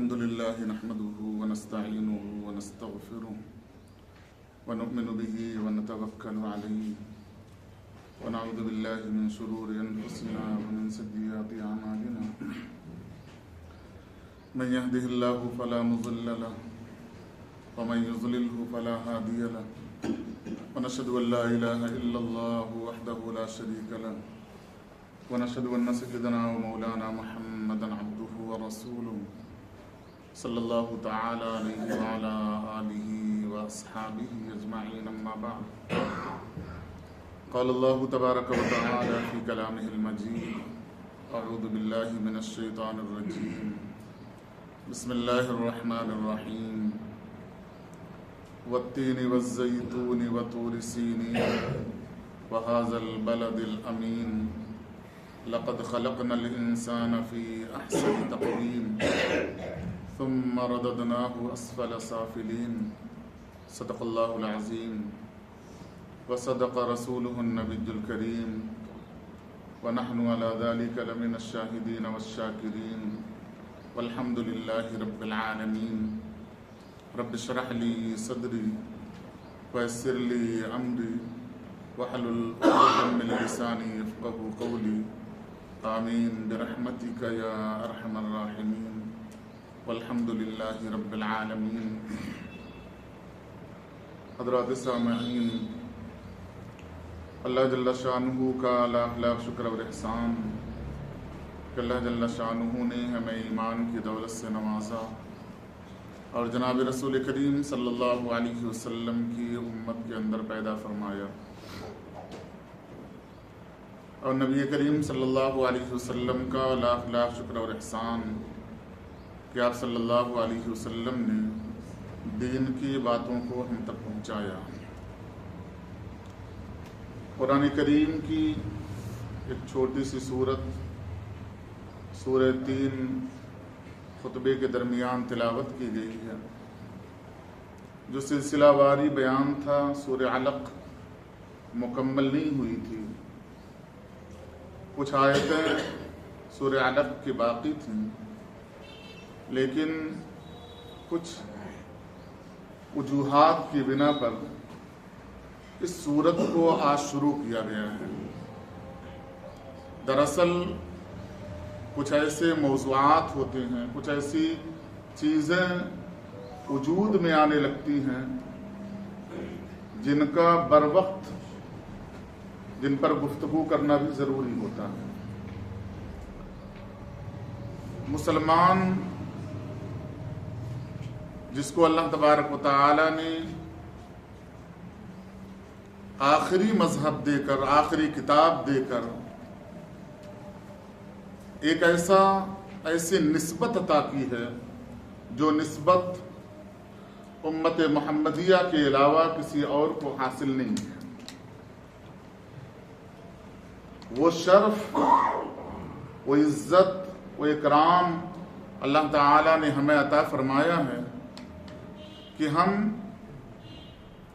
الحمد لله نحمده ونستعينه ونستغفره ونؤمن به ونتوكل عليه ونعوذ بالله من شرور أنفسنا ومن سيئات أعمالنا من يهده الله فلا مضل له ومن يضلله فلا هادي له ونشهد أن لا إله إلا الله وحده لا شريك له ونشهد أن سيدنا ومولانا محمدا عبده ورسوله صلى الله تعالى عليه وعلى آله وأصحابه أجمعين أما بعد قال الله تبارك وتعالى في كلامه المجيد أعوذ بالله من الشيطان الرجيم بسم الله الرحمن الرحيم والتين والزيتون وطور سينين وهذا البلد الأمين لقد خلقنا الإنسان في أحسن تقويم ثم رددناه أسفل سافلين صدق الله العظيم وصدق رسوله النبي الكريم ونحن على ذلك لمن الشاهدين والشاكرين والحمد لله رب العالمين رب اشرح لي صدري ويسر لي أمري واحلل عقدة من لساني يفقهوا قولي آمين برحمتك يا أرحم الراحمين والحمد لله رب العالمين. حضرات سامعین، اللہ جل شانہ کا لاکھ لاکھ شکر اور احسان کہ اللہ جل شانہ نے ہمیں ایمان کی دولت سے نوازا اور جناب رسول کریم صلی اللہ علیہ وسلم کی امت کے اندر پیدا فرمایا، اور نبی کریم صلی اللہ علیہ وسلم کا لاکھ لاکھ شکر اور احسان کہ آپ صلی اللہ علیہ وسلم نے دین کی باتوں کو ہم تک پہنچایا۔ قرآن کریم کی ایک چھوٹی سی سورت سورہ 3 خطبے کے درمیان تلاوت کی گئی ہے، جو سلسلہ واری بیان تھا۔ سورہ علق مکمل نہیں ہوئی تھی، کچھ آیتیں سورہ علق کی باقی تھیں، لیکن کچھ وجوہات کی بنا پر اس سورت کو آج شروع کیا گیا ہے۔ دراصل کچھ ایسے موضوعات ہوتے ہیں، کچھ ایسی چیزیں وجود میں آنے لگتی ہیں جن کا بر وقت جن پر گفتگو کرنا بھی ضروری ہوتا ہے۔ مسلمان جس کو اللہ تبارک و تعالی نے آخری مذہب دے کر، آخری کتاب دے کر ایک ایسی نسبت عطا کی ہے جو نسبت امت محمدیہ کے علاوہ کسی اور کو حاصل نہیں ہے۔ وہ شرف، وہ عزت، وہ اکرام اللہ تعالی نے ہمیں عطا فرمایا ہے کہ ہم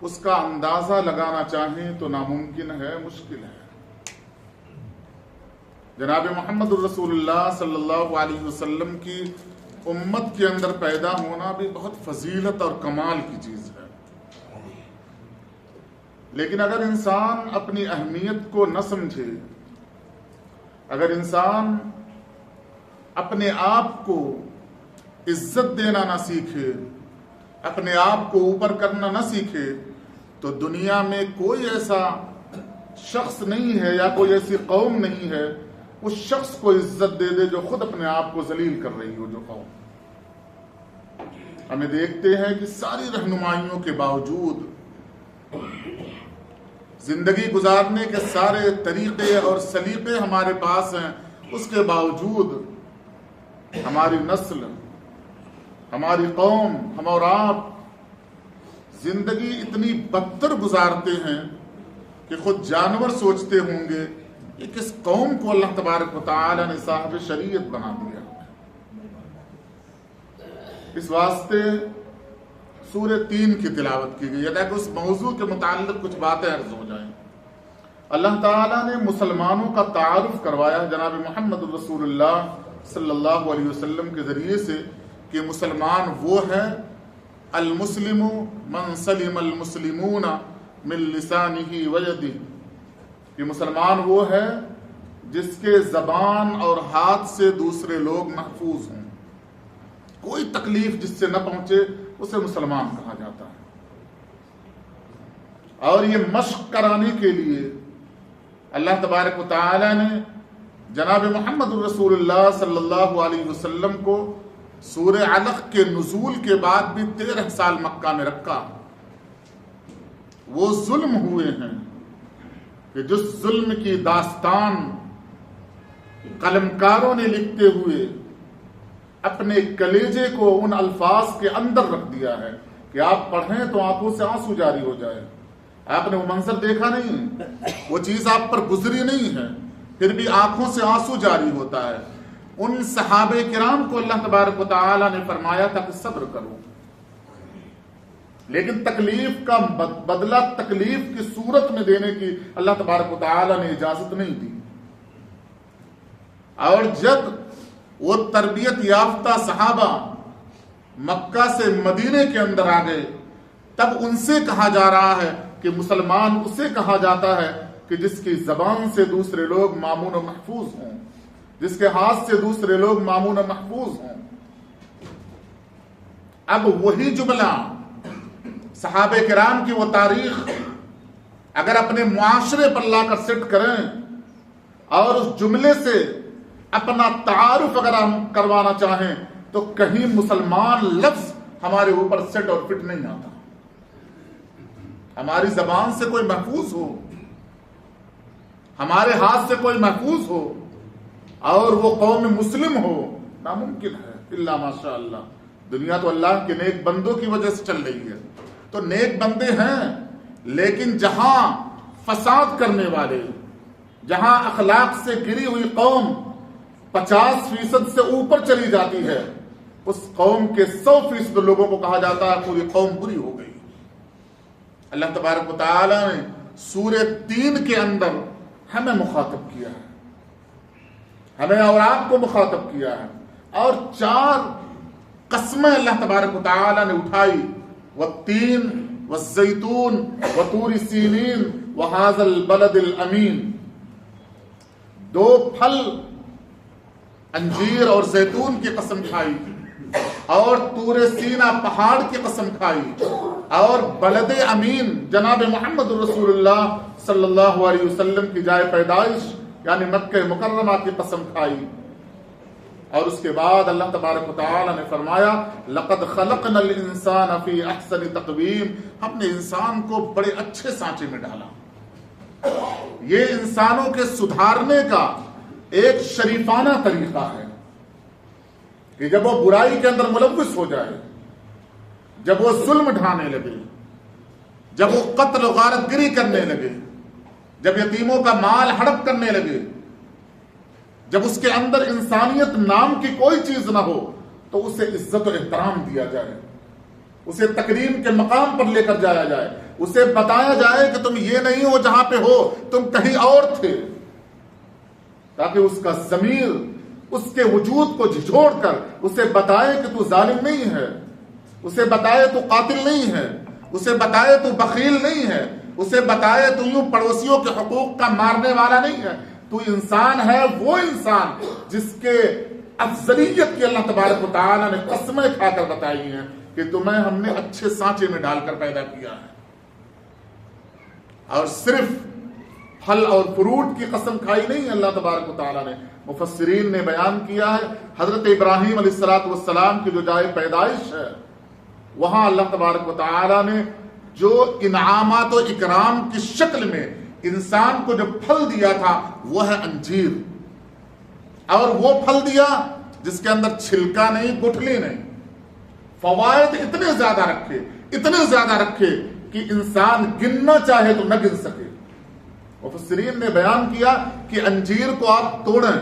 اس کا اندازہ لگانا چاہیں تو ناممکن ہے، مشکل ہے۔ جناب محمد الرسول اللہ صلی اللہ علیہ وسلم کی امت کے اندر پیدا ہونا بھی بہت فضیلت اور کمال کی چیز ہے، لیکن اگر انسان اپنی اہمیت کو نہ سمجھے، اگر انسان اپنے آپ کو عزت دینا نہ سیکھے، اپنے آپ کو اوپر کرنا نہ سیکھے، تو دنیا میں کوئی ایسا شخص نہیں ہے یا کوئی ایسی قوم نہیں ہے اس شخص کو عزت دے دے جو خود اپنے آپ کو ذلیل کر رہی ہو۔ جو قوم ہمیں دیکھتے ہیں کہ ساری رہنمائیوں کے باوجود، زندگی گزارنے کے سارے طریقے اور سلیقے ہمارے پاس ہیں، اس کے باوجود ہماری نسل، ہماری قوم، ہم اور آپ زندگی اتنی بدتر گزارتے ہیں کہ خود جانور سوچتے ہوں گے کہ کس قوم کو اللہ تبارک و تعالی نے صاحب شریعت بنا دیا۔ اس واسطے سورہ 3 کی تلاوت کی گئی ہے تاکہ اس موضوع کے متعلق کچھ باتیں عرض ہو جائیں۔ اللہ تعالیٰ نے مسلمانوں کا تعارف کروایا جناب محمد الرسول اللہ صلی اللہ علیہ وسلم کے ذریعے سے کہ مسلمان وہ ہے المسلم من سلم المسلمون من لسانہ ویدہ، کہ مسلمان وہ ہے جس کے زبان اور ہاتھ سے دوسرے لوگ محفوظ ہوں، کوئی تکلیف جس سے نہ پہنچے اسے مسلمان کہا جاتا ہے۔ اور یہ مشق کرانے کے لیے اللہ تبارک و تعالی نے جناب محمد رسول اللہ صلی اللہ علیہ وسلم کو سورہ علق کے نزول کے بعد بھی 13 سال مکہ میں رکھا۔ وہ ظلم ہوئے ہیں کہ جس ظلم کی داستان قلمکاروں نے لکھتے ہوئے اپنے کلیجے کو ان الفاظ کے اندر رکھ دیا ہے کہ آپ پڑھیں تو آنکھوں سے آنسو جاری ہو جائے۔ آپ نے وہ منظر دیکھا نہیں، وہ چیز آپ پر گزری نہیں ہے، پھر بھی آنکھوں سے آنسو جاری ہوتا ہے۔ ان صحابہ کرام کو اللہ تبارک و تعالی نے فرمایا تھا کہ صبر کرو، لیکن تکلیف کا بدلہ تکلیف کی صورت میں دینے کی اللہ تبارک و تعالی نے اجازت نہیں دی۔ اور جب وہ تربیت یافتہ صحابہ مکہ سے مدینے کے اندر آ گئے، تب ان سے کہا جا رہا ہے کہ مسلمان اسے کہا جاتا ہے کہ جس کی زبان سے دوسرے لوگ مامون و محفوظ ہوں، جس کے ہاتھ سے دوسرے لوگ مامون و محفوظ ہوں۔ اب وہی جملہ صحابہ کرام کی وہ تاریخ اگر اپنے معاشرے پر لا کر سیٹ کریں اور اس جملے سے اپنا تعارف اگر ہم کروانا چاہیں تو کہیں مسلمان لفظ ہمارے اوپر سیٹ اور فٹ نہیں آتا۔ ہماری زبان سے کوئی محفوظ ہو، ہمارے ہاتھ سے کوئی محفوظ ہو اور وہ قوم مسلم ہو، ناممکن ہے الا ماشاء اللہ۔ دنیا تو اللہ کے نیک بندوں کی وجہ سے چل رہی ہے، تو نیک بندے ہیں، لیکن جہاں فساد کرنے والے، جہاں اخلاق سے گری ہوئی قوم 50% سے اوپر چلی جاتی ہے، اس قوم کے 100% لوگوں کو کہا جاتا ہے پوری قوم بری ہو گئی۔ اللہ تبارک و تعالی نے سورہ 3 کے اندر ہمیں مخاطب کیا ہے، ہمیں اور آپ کو مخاطب کیا ہے، اور 4 قسمیں اللہ تبارک و تعالی نے اٹھائی، والتین والزیتون وطور سینین وہذا البلد الامین۔ 2 پھل انجیر اور زیتون کی قسم کھائی، اور طور سینا پہاڑ کی قسم کھائی، اور بلد امین جناب محمد رسول اللہ صلی اللہ علیہ وسلم کی جائے پیدائش یعنی مکہ مکرمہ کی قسم کھائی۔ اور اس کے بعد اللہ تبارک و تعالی نے فرمایا لقد خلقنا الانسان فی احسن تقویم، ہم نے انسان کو بڑے اچھے سانچے میں ڈالا۔ یہ انسانوں کے سدھارنے کا ایک شریفانہ طریقہ ہے کہ جب وہ برائی کے اندر ملوث ہو جائے، جب وہ ظلم ڈھانے لگے، جب وہ قتل و غارت گری کرنے لگے، جب یتیموں کا مال ہڑپ کرنے لگے، جب اس کے اندر انسانیت نام کی کوئی چیز نہ ہو، تو اسے عزت و احترام دیا جائے، اسے تکریم کے مقام پر لے کر جایا جائے، اسے بتایا جائے کہ تم یہ نہیں ہو جہاں پہ ہو، تم کہیں اور تھے، تاکہ اس کا ضمیر اس کے وجود کو جھجھوڑ کر اسے بتائے کہ تو ظالم نہیں ہے، اسے بتائے تو قاتل نہیں ہے، اسے بتائے تو بخیل نہیں ہے، اسے بتائے تو یوں پڑوسیوں کے حقوق کا مارنے والا نہیں ہے، تو انسان ہے، وہ انسان جس کے افضلیت کی اللہ تبارک و تعالی نے قسمیں کھا کر بتائی ہیں کہ تمہیں ہم نے اچھے سانچے میں ڈال کر پیدا کیا ہے۔ اور صرف پھل اور فروٹ کی قسم کھائی نہیں اللہ تبارک و تعالی نے، مفسرین نے بیان کیا ہے حضرت ابراہیم علیہ السلام کی جو جائے پیدائش ہے، وہاں اللہ تبارک و تعالی نے جو انعامات و اکرام کی شکل میں انسان کو جو پھل دیا تھا وہ ہے انجیر، اور وہ پھل دیا جس کے اندر چھلکا نہیں، گٹھلی نہیں، فوائد اتنے زیادہ رکھے کہ انسان گننا چاہے تو نہ گن سکے۔ مفسرین نے بیان کیا کہ انجیر کو آپ توڑیں،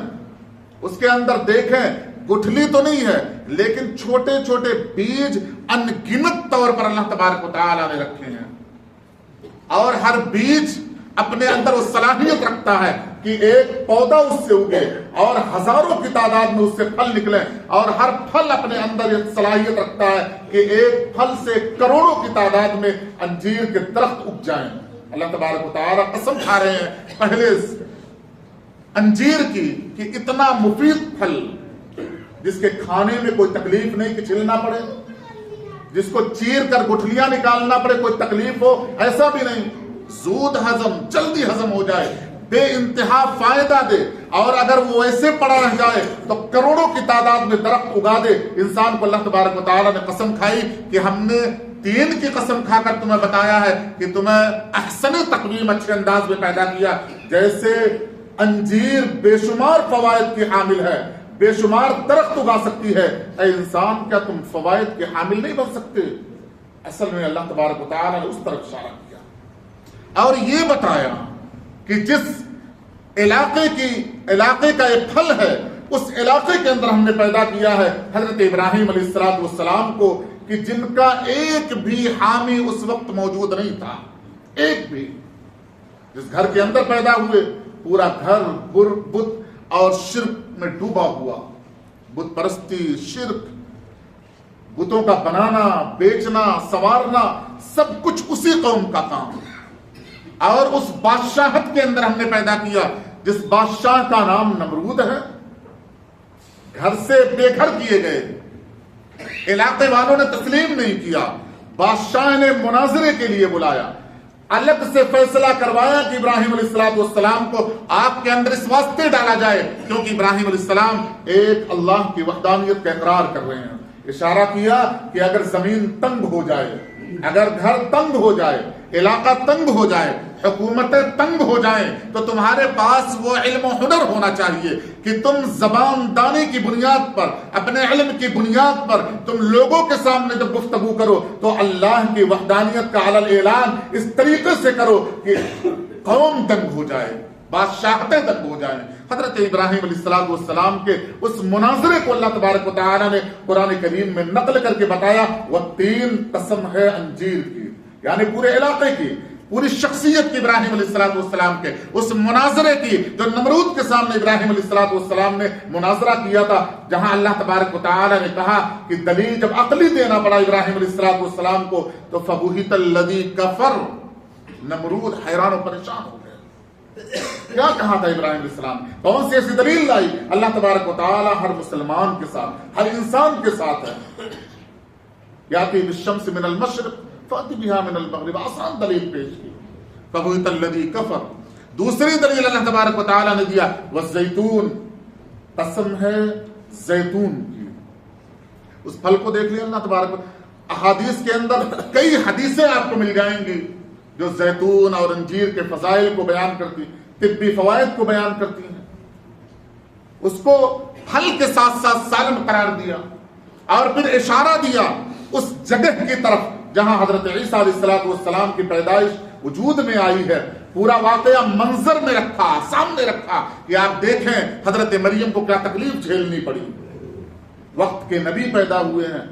اس کے اندر دیکھیں گٹھلی تو نہیں ہے، لیکن چھوٹے چھوٹے بیج ان گنت طور پر اللہ تبارک و تعالی نے رکھے ہیں، اور ہر بیج اپنے اندر وہ صلاحیت رکھتا ہے کہ ایک پودا اس سے اگے اور ہزاروں کی تعداد میں اس سے پھل نکلے، اور ہر پھل اپنے اندر یہ صلاحیت رکھتا ہے کہ ایک پھل سے کروڑوں کی تعداد میں انجیر کے درخت اگ جائیں۔ اللہ تبارک و تعالیٰ قسم کھا رہے ہیں پہلے انجیر کی کہ اتنا مفید پھل جس کے کھانے میں کوئی تکلیف نہیں کہ چھلنا پڑے، جس کو چیر کر گٹھلیاں نکالنا پڑے کوئی تکلیف ہو، ایسا بھی نہیں، زود ہضم، جلدی ہضم ہو جائے، بے انتہا فائدہ دے، اور اگر وہ ایسے پڑا رہ جائے تو کروڑوں کی تعداد میں درخت اگا دے۔ انسان کو اللہ تبارک و تعالیٰ نے قسم کھائی کہ ہم نے دین کی قسم کھا کر تمہیں بتایا ہے کہ تمہیں احسن تقویم اچھے انداز میں پیدا کیا۔ جیسے انجیر بے شمار فوائد کی حامل ہے، بے شمار درخت اگا سکتی ہے، اے انسان کیا تم فوائد کے حامل نہیں بن سکتے؟ اصل میں اللہ تبارک و تعالیٰ نے اس طرف اشارہ کیا اور یہ بتایا کہ جس علاقے کا ایک پھل ہے، اس علاقے کے اندر ہم نے پیدا کیا ہے حضرت ابراہیم علیہ السلام کو، کہ جن کا ایک بھی حامی اس وقت موجود نہیں تھا، ایک بھی۔ جس گھر کے اندر پیدا ہوئے، پورا گھر بت اور شرک میں ڈوبا ہوا، بت پرستی، شرک، بتوں کا بنانا، بیچنا، سنوارنا، سب کچھ اسی قوم کا کام۔ اور اس بادشاہت کے اندر ہم نے پیدا کیا جس بادشاہ کا نام نمرود ہے، گھر سے بے گھر کیے گئے، علاقے والوں نے تسلیم نہیں کیا، بادشاہ نے مناظرے کے لیے بلایا، الگ سے فیصلہ کروایا کہ ابراہیم علیہ السلام کو آگ کے اندر اس واسطے ڈالا جائے کیونکہ ابراہیم علیہ السلام ایک اللہ کی وحدانیت کا اقرار کر رہے ہیں۔ اشارہ کیا کہ اگر زمین تنگ ہو جائے، اگر گھر تنگ ہو جائے، علاقہ تنگ ہو جائے، حکومتیں تنگ ہو جائیں، تو تمہارے پاس وہ علم و ہنر ہونا چاہیے کہ تم زبان دانی کی بنیاد پر، اپنے علم کی بنیاد پر تم لوگوں کے سامنے جب گفتگو کرو تو اللہ کی وحدانیت کا علل اعلان اس طریقے سے کرو کہ قوم دنگ ہو جائے، بادشاہتیں دنگ ہو جائیں۔ حضرت ابراہیم علیہ السلام کے اس مناظرے کو اللہ تبارک و تعالیٰ نے قرآن کریم میں نقل کر کے بتایا، وہ 3 قسم ہے انجیر کی، یعنی پورے علاقے کی، پوری شخصیت کی ابراہیم علیہ السلام کے اس مناظرے کی جو نمرود کے سامنے ابراہیم علیہ السلام نے مناظرہ کیا تھا، جہاں اللہ تبارک و تعالیٰ نے کہا کہ دلیل جب عقلی دینا پڑا ابراہیم علیہ السلام کو تو فبہت الذی کفر، نمرود حیران و پریشان ہو گئے۔ کیا کہا تھا ابراہیم علیہ السلام، کون سی ایسی دلیل لائی؟ اللہ تبارک و تعالیٰ ہر مسلمان کے ساتھ، ہر انسان کے ساتھ ہے، یاتی بالشمس من المشرق فأتی بہا من المغرب، آسان دلیل پیش کی، فبہت الذی کفر۔ دوسری دلیل اللہ تبارک و تعالیٰ نے دیا، والزیتون، قسم ہے زیتون کی، اس پھل کو دیکھ لیا اللہ تبارک و احادیث کے اندر کئی حدیثیں آپ کو مل جائیں گی جو زیتون اور انجیر کے فضائل کو بیان کرتی، طبی فوائد کو بیان کرتی ہیں۔ اس کو پھل کے ساتھ ساتھ سالم قرار دیا اور پھر اشارہ دیا اس جگہ کی طرف جہاں حضرت عیسیٰ علیہ السلام کی پیدائش وجود میں آئی ہے، پورا واقعہ منظر میں رکھا، سامنے رکھا کہ آپ دیکھیں حضرت مریم کو کیا تکلیف جھیلنی پڑی، وقت کے نبی پیدا ہوئے ہیں،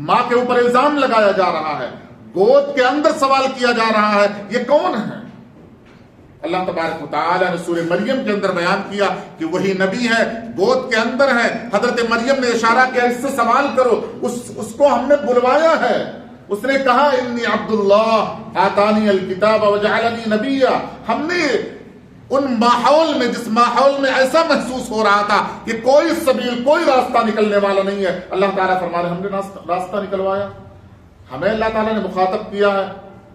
ماں کے اوپر الزام لگایا جا رہا ہے، گود کے اندر سوال کیا جا رہا ہے یہ کون ہے؟ اللہ تبارک و تعالیٰ نے سورہ مریم کے اندر بیان کیا کہ وہی نبی ہے، گود کے اندر ہے۔ حضرت مریم نے اشارہ کیا اس سے سوال کرو، اس کو ہم نے بلوایا ہے، اس نے کہا انی عبداللہ آتانی الکتاب وجعلنی نبیا۔ ہم نے ان ماحول میں، جس ماحول میں ایسا محسوس ہو رہا تھا کہ کوئی سبیل، کوئی راستہ نکلنے والا نہیں ہے، اللہ تعالیٰ فرما رہے ہم نے راستہ نکلوایا۔ ہمیں اللہ تعالیٰ نے مخاطب کیا ہے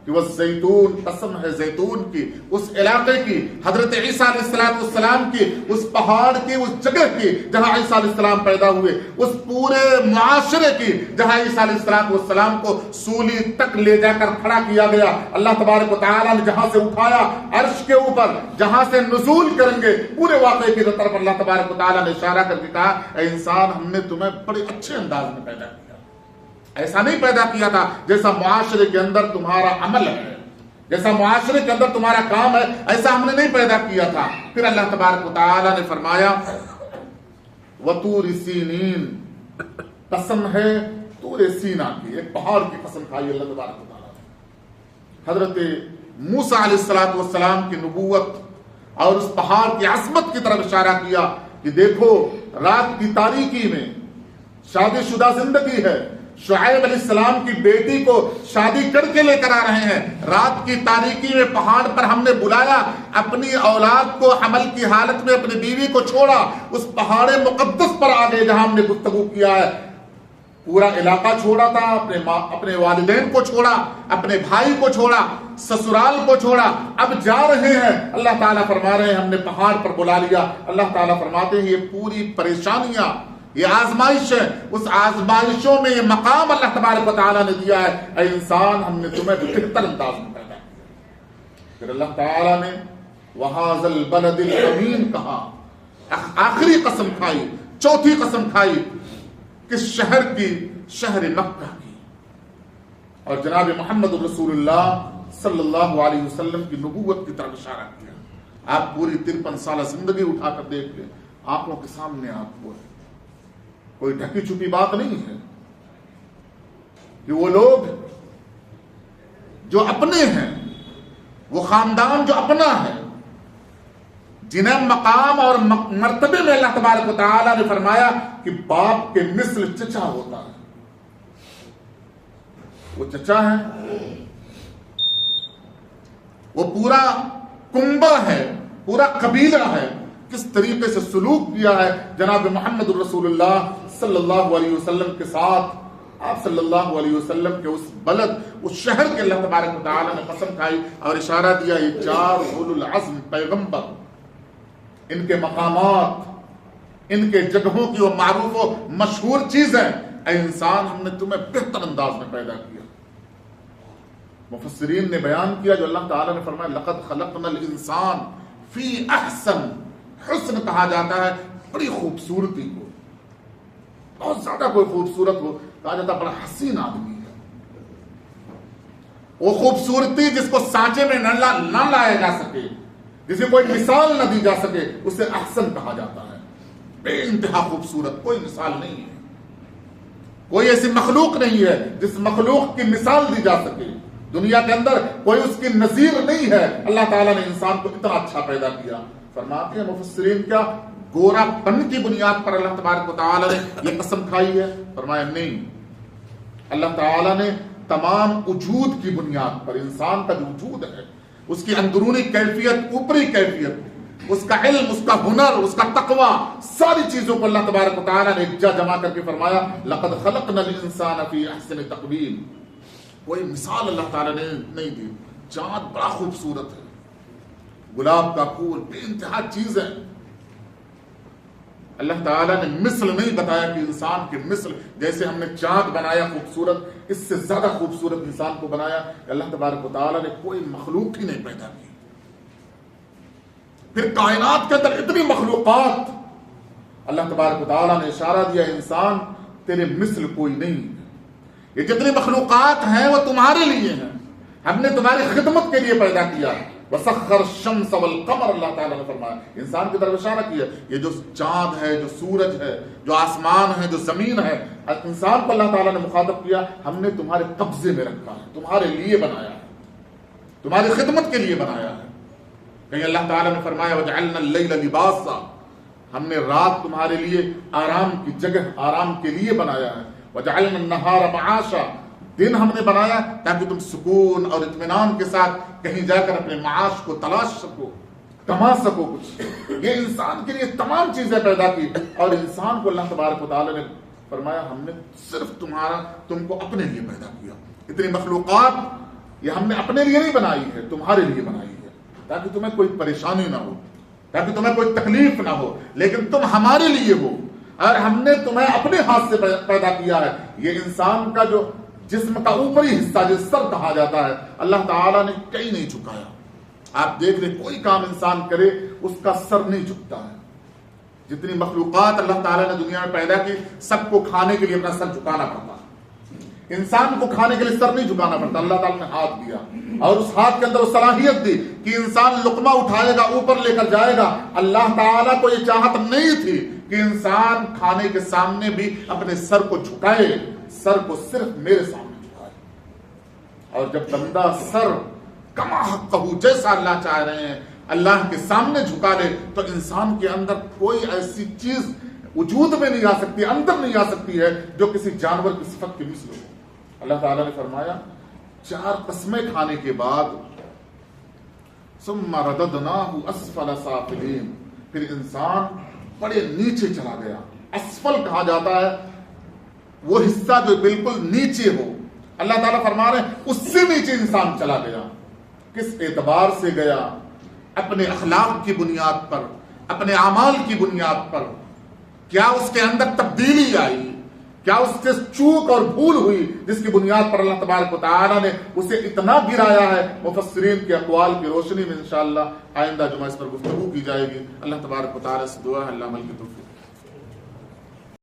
کہ وہ زیتون، قسم ہے زیتون کی، اس علاقے کی، حضرت عیسیٰ علیہ السلام کی، اس پہاڑ کی، اس جگہ کی جہاں عیسیٰ علیہ السلام پیدا ہوئے، اس پورے معاشرے کی جہاں عیسیٰ علیہ السلام کو سولی تک لے جا کر کھڑا کیا گیا۔ اللہ تبارک و تعالیٰ نے جہاں سے اٹھایا عرش کے اوپر، جہاں سے نزول کریں گے، پورے واقعے کی طرف اللہ تبارک و تعالیٰ نے اشارہ کر کے کہا اے انسان ہم نے تمہیں بڑے اچھے انداز میں پیدا کیا، ایسا نہیں پیدا کیا تھا جیسا معاشرے کے اندر تمہارا عمل ہے، جیسا معاشرے کے اندر تمہارا کام ہے، ایسا ہم نے نہیں پیدا کیا تھا۔ پھر اللہ تبارک و تعالیٰ نے فرمایا وطور سینین، قسم ہے طور سینا کی، ایک پہاڑ کی قسم کھائی اللہ تبارک و تعالیٰ نے۔ حضرت موسیٰ علیہ السلام کی نبوت اور اس پہاڑ کی عظمت کی طرف اشارہ کیا کہ دیکھو رات کی تاریکی میں شادی شدہ زندگی ہے، شعیب علیہ السلام کی بیٹی کو شادی کر کے لے کر آ رہے ہیں، رات کی تاریکی میں پہاڑ پر ہم نے بلایا، اپنی اولاد کو حمل کی حالت میں اپنی بیوی کو چھوڑا، اس پہاڑ مقدس پر آ گئے جہاں ہم نے گفتگو کیا ہے، پورا علاقہ چھوڑا تھا، اپنے والدین کو چھوڑا، اپنے بھائی کو چھوڑا، سسرال کو چھوڑا، اب جا رہے ہیں۔ اللہ تعالیٰ فرما رہے ہیں ہم نے پہاڑ پر بلا لیا۔ اللہ تعالیٰ فرماتے ہیں یہ پوری پریشانیاں، یہ آزمائش ہے، اس آزمائشوں میں یہ مقام اللہ تبارک و تعالیٰ نے دیا ہے، اے انسان ہم نے تمہیں بہتر انداز میں پیدا کیا۔ پھر اللہ تعالیٰ نے وَهَذَا الْبَلَدِ الْأَمِينَ کہا، آخری قسم کھائی، چوتھی قسم کھائی کس شہر کی؟ شہر مکہ کی، اور جناب محمد رسول اللہ صلی اللہ علیہ وسلم کی نبوت کی طرف اشارہ کیا۔ آپ پوری 53 سالہ زندگی اٹھا کر دیکھ لیں، آنکھوں کے سامنے آپ کو ہے، کوئی ڈھکی چھپی بات نہیں ہے کہ وہ لوگ جو اپنے ہیں، وہ خاندان جو اپنا ہے، جنہیں مقام اور مرتبے میں اللہ تبارک و تعالیٰ نے فرمایا کہ باپ کے مثل چچا ہوتا ہے، وہ چچا ہے، وہ پورا کنبہ ہے، پورا قبیلہ ہے، کس طریقے سے سلوک کیا ہے جناب محمد رسول اللہ صلی اللہ علیہ وسلم کے ساتھ۔ آپ صلی اللہ علیہ وسلم کے اس بلد، اس شہر کے اللہ تبارک و تعالیٰ نے قسم کھائی اور اشارہ دیا، یہ 4 اولو العزم پیغمبر، ان کے مقامات، ان کے جگہوں کی وہ معروف و مشہور چیزیں، اے انسان ہم نے تمہیں بہتر انداز میں پیدا کیا۔ مفسرین نے بیان کیا جو اللہ تعالیٰ نے فرمایا لقد خلقنا الانسان فی احسن، حسن کہا جاتا ہے بڑی خوبصورتی کو، بہت زیادہ کوئی خوبصورت ہو کہا جاتا ہے بڑا حسین آدمی ہے، وہ خوبصورتی جس کو سانچے میں نہ لایا جا سکے، جسے کوئی مثال نہ دی جا سکے، اسے احسن کہا جاتا ہے، بے انتہا خوبصورت، کوئی مثال نہیں ہے، کوئی ایسی مخلوق نہیں ہے جس مخلوق کی مثال دی جا سکے، دنیا کے اندر کوئی اس کی نظیر نہیں ہے۔ اللہ تعالیٰ نے انسان کو اتنا اچھا پیدا کیا۔ فرماتے ہیں مفسرین کیا گورا پن کی بنیاد پر اللہ تبارک و تعالیٰ نے یہ قسم کھائی ہے؟ فرمایا نہیں، اللہ تعالیٰ نے تمام وجود کی بنیاد پر، انسان کا جو وجود ہے، اس کی اندرونی کیفیت، اوپری کیفیت، اس کا علم، اس کا ہنر، اس کا تقوی، ساری چیزوں کو اللہ تبارک و تعالیٰ نے ایک جا جمع کر کے فرمایا لقد خلقنا الانسان فی احسن تقویم۔ کوئی مثال اللہ تعالیٰ نے نہیں دی۔ چاند بڑا خوبصورت ہے، گلاب کا پھول، بے انتہا چیزیں، اللہ تعالیٰ نے مثل نہیں بتایا کہ انسان کی مثل، جیسے ہم نے چاند بنایا خوبصورت، اس سے زیادہ خوبصورت انسان کو بنایا۔ اللہ تبارک و تعالیٰ نے کوئی مخلوق ہی نہیں پیدا کی۔ پھر کائنات کے اندر اتنی مخلوقات، اللہ تبارک و تعالیٰ نے اشارہ دیا انسان تیرے مثل کوئی نہیں، یہ جتنی مخلوقات ہیں وہ تمہارے لیے ہیں، ہم نے تمہاری خدمت کے لیے پیدا کیا۔ وَسَخَّرَ الشَّمْسَ وَالْقَمَرَ، اللہ تعالیٰ نے فرمایا، انسان کی طرف اشارہ کیا، یہ جو چاند ہے، جو سورج ہے، جو آسمان ہے، جو زمین ہے، انسان کو اللہ تعالیٰ نے مخاطب کیا، ہم نے تمہارے قبضے میں رکھا ہے، تمہارے لیے بنایا ہے، تمہاری خدمت کے لیے بنایا ہے۔ کہیں اللہ تعالیٰ نے فرمایا وَجَعَلْنَا اللَّيْلَ لِبَاسًا، ہم نے رات تمہارے لیے آرام کی جگہ، آرام کے لیے بنایا ہے۔ وَجَعَلْنَا النَّهَارَ مَعَاشًا، دن ہم نے بنایا تاکہ تم سکون اور اطمینان کے ساتھ کہیں جا کر اپنے معاش کو تلاش سکو، کما سکو کچھ۔ یہ انسان کے لیے تمام چیزیں پیدا کی، اور انسان کو اللہ تبارک و تعالیٰ نے فرمایا ہم نے صرف تم کو اپنے لیے پیدا کیا۔ اتنی مخلوقات یہ ہم نے اپنے لیے نہیں بنائی ہے، تمہارے لیے بنائی ہے، تاکہ تمہیں کوئی پریشانی نہ ہو، تاکہ تمہیں کوئی تکلیف نہ ہو، لیکن تم ہمارے لیے ہو، اور ہم نے تمہیں اپنے ہاتھ سے پیدا کیا ہے۔ یہ انسان کا جو جسم کا اوپری حصہ جس سر کہا جاتا ہے، اللہ تعالیٰ نے کہیں نہیں جھکایا۔ آپ دیکھ لیں کوئی کام انسان کرے اس کا سر نہیں جھکتا ہے۔ جتنی مخلوقات اللہ تعالیٰ نے دنیا میں پیدا کی، سب کو کھانے کے لیے اپنا سر جھکانا پڑتا ہے، انسان کو کھانے کے لیے سر نہیں جھکانا پڑتا۔ اللہ تعالیٰ نے ہاتھ دیا، اور اس ہاتھ کے اندر وہ صلاحیت دی کہ انسان لقمہ اٹھائے گا، اوپر لے کر جائے گا۔ اللہ تعالیٰ کو یہ چاہت نہیں تھی کہ انسان کھانے کے سامنے بھی اپنے سر کو جھکائے، سر کو صرف میرے سامنے جھکائے۔ اور جب بندہ سر کما حقہ، جیسا اللہ چاہ رہے ہیں اللہ کے سامنے جھکا لے تو انسان کے اندر کوئی ایسی چیز وجود میں نہیں آ سکتی، اندر نہیں آ سکتی ہے جو کسی جانور کی صفت کے مثل ہو۔ اللہ تعالیٰ نے فرمایا 4 قسمیں کھانے کے بعد ثم رددناہ اسفل سافلین، پھر انسان بڑے نیچے چلا گیا۔ اسفل کہا جاتا ہے وہ حصہ جو بالکل نیچے ہو، اللہ تعالیٰ فرما رہے ہیں اس سے نیچے انسان چلا گیا۔ کس اعتبار سے گیا؟ اپنے اخلاق کی بنیاد پر، اپنے اعمال کی بنیاد پر۔ کیا اس کے اندر تبدیلی آئی؟ کیا اس سے چوک اور بھول ہوئی جس کی بنیاد پر اللہ تبارک و تعالیٰ نے اسے اتنا گرایا ہے؟ مفسرین کے اقوال کی روشنی میں انشاءاللہ آئندہ جمعہ اس پر گفتگو کی جائے گی۔ اللہ تبارک و تعالیٰ سے دعا ہے اللہ عمل کی توفیق